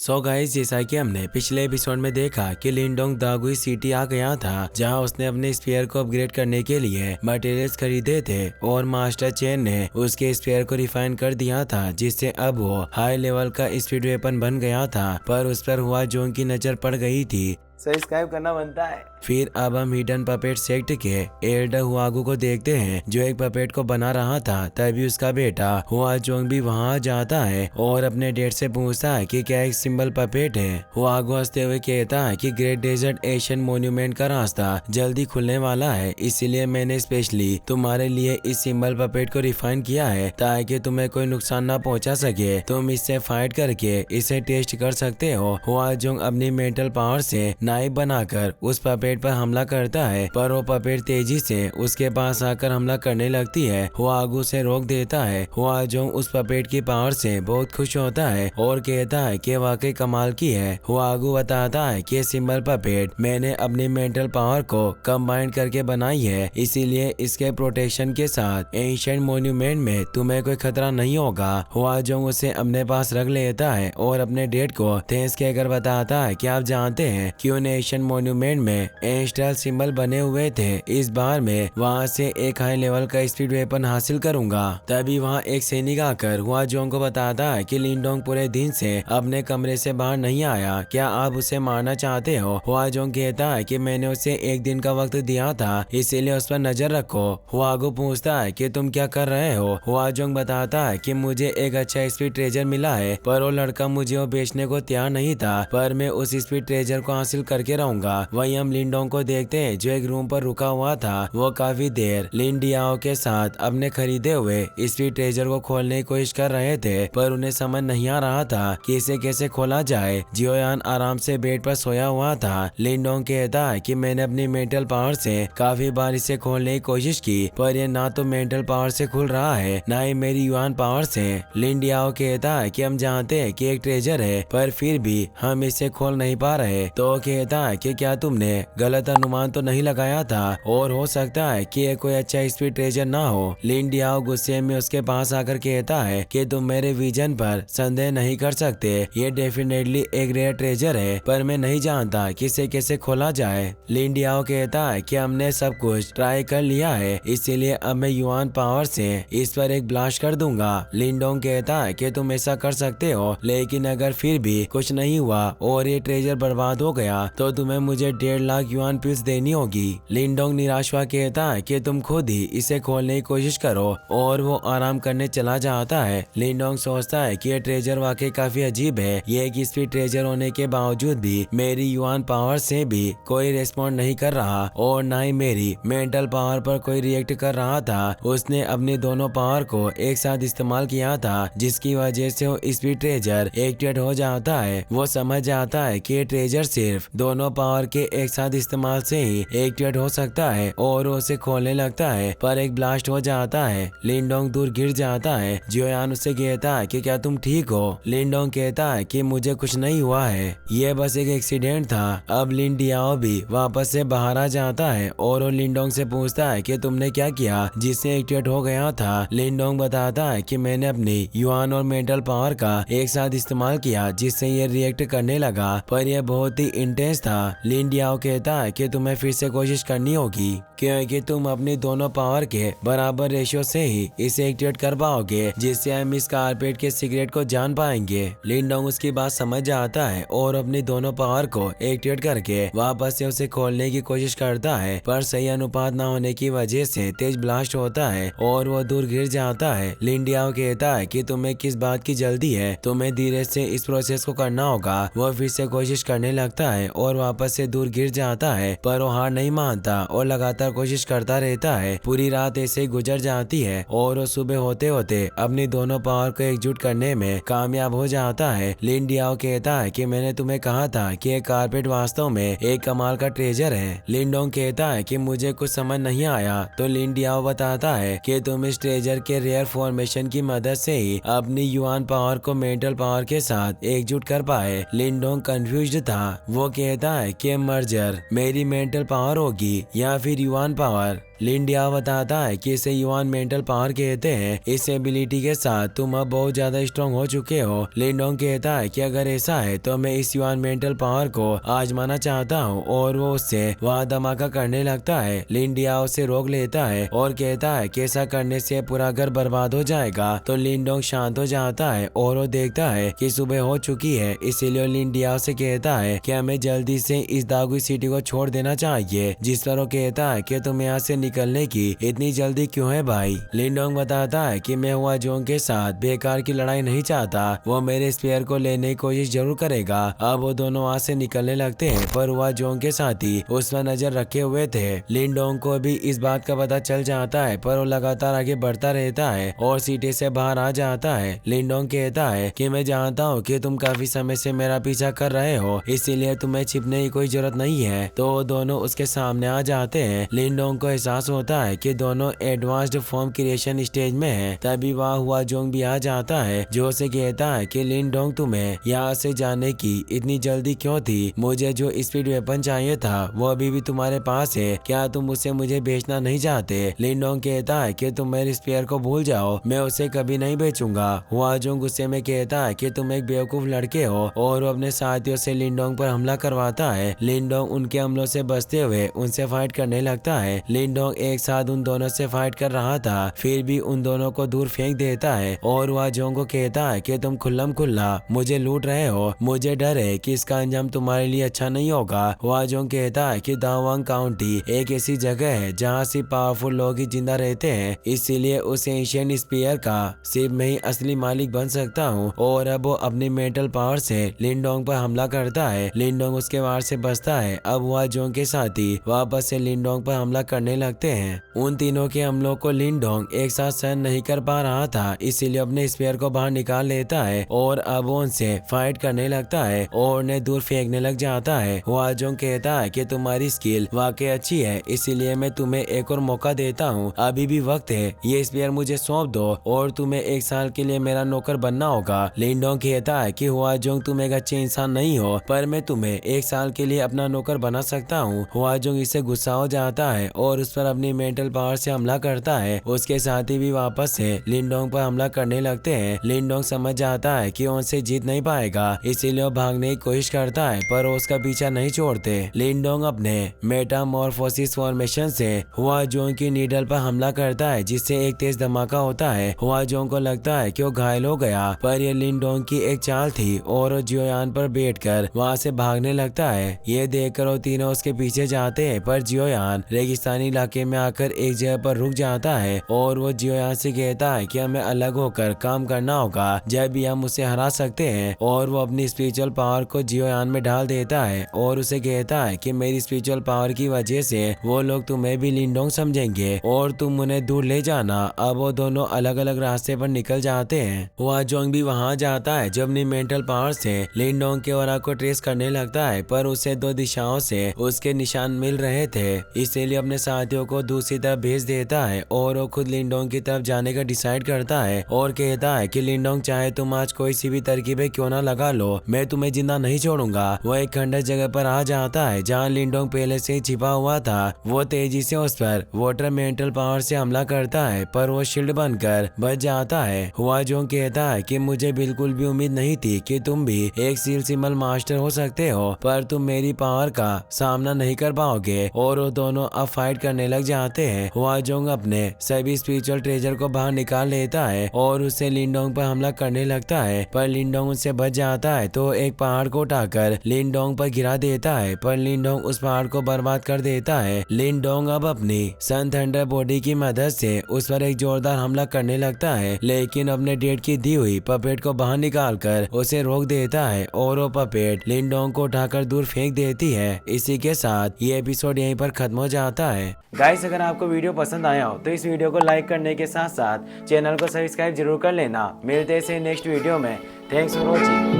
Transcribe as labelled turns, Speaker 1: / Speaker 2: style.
Speaker 1: So guys, जैसा कि हमने पिछले एपिसोड में देखा कि लिनडोंग दागुई सिटी आ गया था, जहां उसने अपने स्पीयर को अपग्रेड करने के लिए मटेरियल्स खरीदे थे और मास्टर चेन ने उसके स्पीयर को रिफाइन कर दिया था, जिससे अब वो हाई लेवल का स्पीड वेपन बन गया था। पर उस पर हुआ जोंग की नजर पड़ गई थी।
Speaker 2: सब्सक्राइब करना बनता है।
Speaker 1: फिर अब हम हिडन पपेट सेक्ट के एल्डर हुआगू को देखते हैं, जो एक पपेट को बना रहा था। तभी उसका बेटा हुआजोंग भी वहां जाता है और अपने डैड से पूछता है कि क्या एक सिंबल पपेट है। हुआगू हंसते हुए कहता है कि ग्रेट डेजर्ट एशियन मोन्यूमेंट का रास्ता जल्दी खुलने वाला है, इसीलिए मैंने स्पेशली तुम्हारे लिए इस सिंबल पपेट को रिफाइन किया है ताकि तुम्हें कोई नुकसान न पहुंचा सके। तुम इससे फाइट करके इसे टेस्ट कर सकते हो। हुआजोंग अपनी मेंटल पावर से नाइफ बनाकर उस पपेट पर हमला करता है, पर वो पपेट तेजी से उसके पास आकर हमला करने लगती है। हुआगू से रोक देता है। हुआजोंग उस पपेट की पावर से बहुत खुश होता है और कहता है कि वाकई कमाल की है। हुआगू बताता है कि सिंबल पपेट मैंने अपनी मेंटल पावर को कंबाइन करके बनाई है, इसीलिए इसके प्रोटेक्शन के साथ एशियंट मोन्यूमेंट में तुम्हें कोई खतरा नहीं होगा। हुआजोंग उसे अपने पास रख लेता है और अपने डेड को थैंक्स कहकर बताता है कि आप जानते हैं क्यों एशियन मोन्यूमेंट में एस्ट्रल सिंबल बने हुए थे। इस बार मैं वहाँ से एक हाई लेवल का स्पीड वेपन हासिल करूंगा। तभी वहाँ एक सैनिक आकर हुआजोंग को बताता है कि लिनडोंग पूरे दिन से अपने कमरे से बाहर नहीं आया, क्या आप उसे मारना चाहते हो। हुआजोंग कहता है कि मैंने उसे एक दिन का वक्त दिया था, इसीलिए उस पर नजर रखो। हुआगू पूछता है कि तुम क्या कर रहे हो। हुआजोंग बताता है कि मुझे एक अच्छा स्पीड ट्रेजर मिला है, पर वो लड़का मुझे वो बेचने को तैयार नहीं था, पर मैं उस स्पीड ट्रेजर को हासिल करके रहूंगा। वही हम लिनडोंग को देखते हैं, जो एक रूम पर रुका हुआ था। वो काफी देर लिन डियाओ के साथ अपने खरीदे हुए स्पीड ट्रेजर को खोलने की कोशिश कर रहे थे, पर उन्हें समझ नहीं आ रहा था कि इसे कैसे खोला जाए। जियोयान आराम से बेड पर सोया हुआ था। लिनडोंग कहता है कि मैंने अपनी मेंटल पावर से काफी बार इसे खोलने की कोशिश की, पर यह ना तो मेंटल पावर से खुल रहा है, ना ही मेरी युआन पावर से। लिन डियाओ कहता है कि हम जानते हैं कि एक ट्रेजर है, पर फिर भी हम इसे खोल नहीं पा रहे। तो कहता है कि क्या तुमने गलत अनुमान तो नहीं लगाया था, और हो सकता है कि ये कोई अच्छा स्पीड ट्रेजर ना हो। लिन डियाओ गुस्से में उसके पास आकर कहता है कि तुम मेरे विजन पर संदेह नहीं कर सकते, ये डेफिनेटली एक रेयर ट्रेजर है, पर मैं नहीं जानता कि इसे कैसे खोला जाए। लिन डियाओ कहता है कि हमने सब कुछ ट्राई कर लिया है, इसीलिए अब मैं युआन पावर से इस पर एक ब्लास्ट कर दूंगा। लिनडोंग कहता है कि तुम ऐसा कर सकते हो, लेकिन अगर फिर भी कुछ नहीं हुआ और ये ट्रेजर बर्बाद हो गया तो तुम्हें मुझे 1.5 लाख युआन पीस देनी होगी। लिनडोंग निराश हुआ कहता है कि तुम खुद ही इसे खोलने की कोशिश करो, और वो आराम करने चला जाता है। लिनडोंग सोचता है कि ये ट्रेजर वाकई काफी अजीब है। ये एक स्पीड ट्रेजर होने के बावजूद भी मेरी युआन पावर से भी कोई रेस्पॉन्ड नहीं कर रहा, और न ही मेरी मेंटल पावर पर कोई रिएक्ट कर रहा था। उसने अपनी दोनों पावर को एक साथ इस्तेमाल किया था, जिसकी वजह से वो स्पीड ट्रेजर एक्टिवेट हो जाता है। वो समझ जाता है कि ये ट्रेजर सिर्फ दोनों पावर के एक साथ इस्तेमाल से ही एक्टिवेट हो सकता है, और उसे खोलने लगता है, पर एक ब्लास्ट हो जाता है। लिनडोंग दूर गिर जाता है। जियोयान उससे कहता है कि क्या तुम ठीक हो। लिनडोंग कहता है कि मुझे कुछ नहीं हुआ है, ये बस एक एक्सीडेंट था। अब लिन डियाओ भी वापस से बाहर आ जाता है और वो लिनडोंग से पूछता है कि तुमने क्या किया जिससे एक्टिवेट हो गया था। लिनडोंग बताता है कि मैंने अपनी युआन और मेंटल पावर का एक साथ इस्तेमाल किया, जिससे ये रिएक्ट करने लगा, पर यह बहुत ही इंटेंस था। लिन डियाओ कहता है कि तुम्हें फिर से कोशिश करनी होगी, क्योंकि तुम अपनी दोनों पावर के बराबर रेशियो से ही इसे एक्टिवेट कर पाओगे, जिससे हम इस कारपेट के सीक्रेट को जान पाएंगे। लिनडोंग उसकी बात समझ जाता है और अपनी दोनों पावर को एक्टिवेट करके वापस से उसे खोलने की कोशिश करता है, पर सही अनुपात न होने की वजह से तेज ब्लास्ट होता है और वो दूर गिर जाता है। लिन डियाओ कहता है कि तुम्हें किस बात की जल्दी है, तुम्हें धीरे से इस प्रोसेस को करना होगा। वो फिर से कोशिश करने लगता है और वापस से दूर गिर जाता है, पर वो हार नहीं मानता और लगातार कोशिश करता रहता है। पूरी रात ऐसे ही गुजर जाती है और वो सुबह होते होते अपनी दोनों पावर को एकजुट करने में कामयाब हो जाता है। लिन डियाओ कहता है कि मैंने तुम्हें कहा था कि ये कारपेट वास्तव में एक कमाल का ट्रेजर है। लिनडोंग कहता है कि मुझे कुछ समझ नहीं आया, तो लिन डियाओ बताता है कि तुम इस ट्रेजर के रेयर फॉर्मेशन की मदद से ही अपनी युआन पावर को मेंटल पावर के साथ एकजुट कर पाए। लिनडोंग कंफ्यूज्ड था। वो कहता है कि मर्जर मेरी मेंटल पावर होगी या फिर युआन पावर। लिंडिया बताता है कि इसे युआन मेंटल पावर कहते हैं। इस एबिलिटी के साथ तुम अब बहुत ज्यादा स्ट्रॉन्ग हो चुके हो। लिंडोंग कहता है कि अगर ऐसा है तो मैं इस युआन मेंटल पावर को आजमाना चाहता हूँ और वो उससे वहाँ धमाका करने लगता है। लिंडिया उसे रोक लेता है और कहता है कि ऐसा करने से पूरा घर बर्बाद हो जाएगा। तो लिंडोंग शांत हो जाता है और वो देखता है कि सुबह हो चुकी है, इसीलिए लिंडिया उसे कहता है कि हमें जल्दी से इस दागुई सिटी को छोड़ देना चाहिए। जिस पर वो कहता है कि तुम यहाँ से निकलने की इतनी जल्दी क्यों है भाई। लिंडोंग बताता है कि मैं हुआ जोंग के साथ बेकार की लड़ाई नहीं चाहता, वो मेरे स्पेयर को लेने की कोशिश जरूर करेगा। अब वो दोनों वहाँ से निकलने लगते हैं पर हुआ जोंग के साथी उस पर नजर रखे हुए थे। लिंडोंग को भी इस बात का पता चल जाता है पर वो लगातार आगे बढ़ता रहता है और सिटी से बाहर आ जाता है। लिंडोंग कहता है कि मैं जानता हूँ कि तुम काफी समय से मेरा पीछा कर रहे हो, इसीलिए तुम्हें छिपने की कोई जरूरत नहीं है। तो दोनों उसके सामने आ जाते हैं। लिंडोंग को एहसास होता है कि दोनों एडवांस्ड फॉर्म क्रिएशन स्टेज में हैं। तभी वहाँ हुआ जोंग भी आ जाता है जो उसे कहता है कि लिंडोंग तुम्हें यहाँ से जाने की इतनी जल्दी क्यों थी? मुझे जो स्पीड वेपन चाहिए था वो अभी भी तुम्हारे पास है, क्या तुम उसे मुझे बेचना नहीं चाहते? लिंडोंग कहता है कि तुम मेरे स्पेयर को भूल जाओ, मैं उसे कभी नहीं बेचूंगा। हुआ जोंग गुस्से में कहता है कि तुम एक बेवकूफ लड़के हो और वो अपने साथियों से लिंडोंग पर हमला करवाता है। लिंडोंग उनके हमलों से बचते हुए उनसे फाइट करने लगता है। लिंडोंग एक साथ उन दोनों से फाइट कर रहा था फिर भी उन दोनों को दूर फेंक देता है और वह जोंग को कहता है कि तुम खुल्लम खुल्ला मुझे लूट रहे हो, मुझे डर है कि इसका अंजाम तुम्हारे लिए अच्छा नहीं होगा। वह जोंग कहता है कि दावांग काउंटी एक ऐसी जगह है जहाँ सिर्फ पावरफुल लोग ही जिंदा रहते हैं, इसीलिए उस एशियन स्पीयर का सिर्फ मैं ही असली मालिक बन सकता हूँ। और अब वो अपनी मेंटल पावर से लिंडोंग पर हमला करता है। लिंडोंग उसके वार से बचता है। अब वह जोंग के साथी वापस से लिंडोंग पर हमला करने लगते हैं। उन तीनों के हमलों को लिंडोंग एक साथ सहन नहीं कर पा रहा था, इसीलिए अपने स्पेयर को बाहर निकाल लेता है और अब वो उनसे फाइट करने लगता है और उन्हें दूर फेंकने लग जाता है। हुआ जोंग कहता है कि तुम्हारी स्किल वाकई अच्छी है, इसीलिए मैं तुम्हें एक और मौका देता हूँ, अभी भी वक्त है, ये स्पेयर मुझे सौंप दो और तुम्हें 1 साल के लिए मेरा नौकर बनना होगा। लिंडोंग कहता है कि हुआ जोंग तुम एक अच्छे इंसान नहीं हो पर मैं तुम्हें 1 साल के लिए अपना नौकर बना सकता हूँ। हुआ जोंग इससे गुस्सा हो जाता है और उस पर अपनी मेंटल पावर से हमला करता है। उसके साथी भी वापस से लिंडोंग पर हमला करने लगते हैं। लिंडोंग समझ जाता है कि उनसे जीत नहीं पाएगा, इसीलिए वो भागने की कोशिश करता है पर वो उसका पीछा नहीं छोड़ते। लिंडोंग अपने मेटामॉर्फोसिस फॉर्मेशन से हुआ जोंग की नीडल पर हमला करता है जिससे एक तेज धमाका होता है। हुआ जोंग को लगता है कि वो घायल हो गया पर यह लिंडोंग की एक चाल थी और वो जियोयान पर बैठकर वहां से भागने लगता है। ये देखकर वो तीनों उसके पीछे जाते हैं पर जियोयान रेगिस्तानी इलाके में आकर एक जगह पर रुक जाता है और वो जियोयान से कहता है कि हमें अलग होकर काम करना होगा जब भी हम उसे हरा सकते हैं। और वो अपनी स्पिरिचुअल पावर को जियोयान में डाल देता है और उसे कहता है कि मेरी स्पिरिचुअल पावर की वजह से वो लोग तुम्हें भी लिंडोंग समझेंगे और तुम उन्हें दूर ले जाना। अब वो दोनों अलग अलग रास्ते पर निकल जाते हैं। हुआ जोंग भी वहां जाता है जो अपनी मेंटल पावर से लिंडोंग के ऑरा को ट्रेस करने लगता है पर उसे 2 दिशाओं से उसके निशान मिल रहे थे, इसीलिए अपने साथियों को दूसरी तरफ भेज देता है और वो खुद लिंडोंग की तरफ जाने का डिसाइड करता है और कहता है कि लिंडोंग चाहे तुम आज कोई सी भी तरकीबें क्यों ना लगा लो, मैं तुम्हें जिंदा नहीं छोड़ूंगा। वो एक खंडर जगह पर आ जाता है जहाँ लिंडोंग पहले से ही छिपा हुआ था। वो तेजी से उस पर वाटर मेंटल पावर से हमला करता है पर वो शील्ड बनकर बच जाता है। हुआ जोंग कहता है कि मुझे बिल्कुल भी उम्मीद नहीं थी कि तुम भी एक सील सिंबल मास्टर हो सकते हो पर तुम मेरी पावर का सामना नहीं कर पाओगे। और वो दोनों अब फाइट करने लग जाते हैं। हुआ जोंग अपने सभी स्पिरिचुअल ट्रेजर को बाहर निकाल लेता है और उसे लिंडोंग पर हमला करने लगता है पर लिंडोंग उससे बच जाता है तो एक पहाड़ को उठाकर लिंडोंग पर गिरा देता है पर लिंडोंग उस पहाड़ को बर्बाद कर देता है। लिंडोंग अब अपनी सन थंडर बॉडी की मदद से उस पर एक जोरदार हमला करने लगता है लेकिन अपने डेट की दी हुई पपेट को बाहर निकालकर उसे रोक देता है और वो पपेट लिंडोंग को उठाकर दूर फेंक देती है। इसी के साथ ये एपिसोड यहीं पर खत्म हो जाता है।
Speaker 2: गाइस, अगर आपको वीडियो पसंद आया हो तो इस वीडियो को लाइक करने के साथ साथ चैनल को सब्सक्राइब जरूर कर लेना। मिलते हैं नेक्स्ट वीडियो में। Thanks for watching.